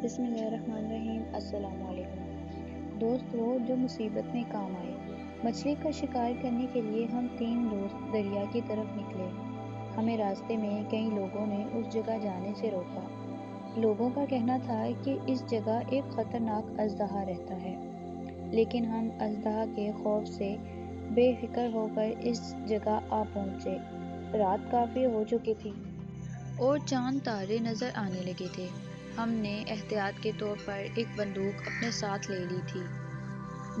بسم اللہ الرحمن الرحیم۔ السلام علیکم دوست، وہ جو مصیبت میں کام آئے۔ مچھلی کا شکار کرنے کے لیے ہم 3 دوست دریا کی طرف نکلے۔ ہمیں راستے میں کئی لوگوں نے اس جگہ جانے سے روکا۔ لوگوں کا کہنا تھا کہ اس جگہ ایک خطرناک اژدہا رہتا ہے، لیکن ہم اژدہا کے خوف سے بے فکر ہو کر اس جگہ آ پہنچے۔ رات کافی ہو چکی تھی اور چاند تارے نظر آنے لگے تھے۔ ہم نے احتیاط کے طور پر ایک بندوق اپنے ساتھ لے لی تھی۔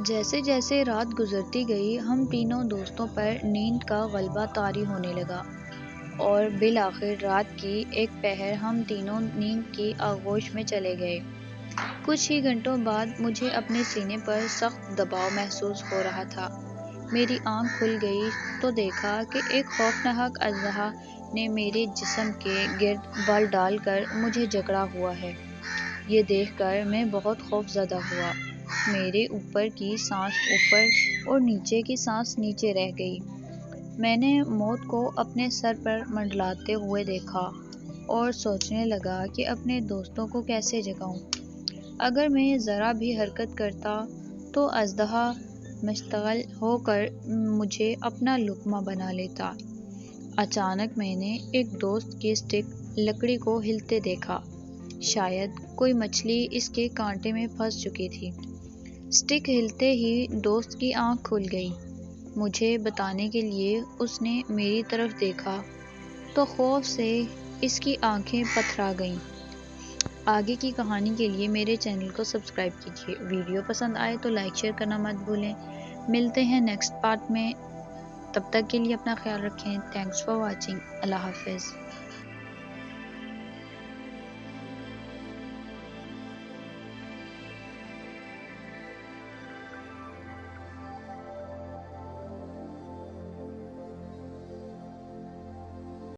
جیسے جیسے رات گزرتی گئی، ہم تینوں دوستوں پر نیند کا غلبہ طاری ہونے لگا اور بالآخر رات کی ایک پہر ہم تینوں نیند کی آغوش میں چلے گئے۔ کچھ ہی گھنٹوں بعد مجھے اپنے سینے پر سخت دباؤ محسوس ہو رہا تھا۔ میری آنکھ کھل گئی تو دیکھا کہ ایک خوفناک اژدہا نے میرے جسم کے گرد بال ڈال کر مجھے جکڑا ہوا ہے۔ یہ دیکھ کر میں بہت خوف زدہ ہوا۔ میرے اوپر کی سانس اوپر اور نیچے کی سانس نیچے رہ گئی۔ میں نے موت کو اپنے سر پر منڈلاتے ہوئے دیکھا اور سوچنے لگا کہ اپنے دوستوں کو کیسے جگاؤں۔ اگر میں ذرا بھی حرکت کرتا تو اژدہا مشتعل ہو کر مجھے اپنا لقمہ بنا لیتا۔ اچانک میں نے ایک دوست کی اسٹک لکڑی کو ہلتے دیکھا۔ شاید کوئی مچھلی اس کے کانٹے میں پھنس چکی تھی۔ اسٹک ہلتے ہی دوست کی آنکھ کھل گئی۔ مجھے بتانے کے لیے اس نے میری طرف دیکھا تو خوف سے اس کی آنکھیں پتھرا گئیں۔ آگے کی کہانی کے لیے میرے چینل کو سبسکرائب کیجیے۔ ویڈیو پسند آئے تو لائک شیئر کرنا مت بھولیں۔ ملتے ہیں نیکسٹ پارٹ میں، تب تک کے لیے اپنا خیال رکھیں۔ Thanks for watching. اللہ حافظ۔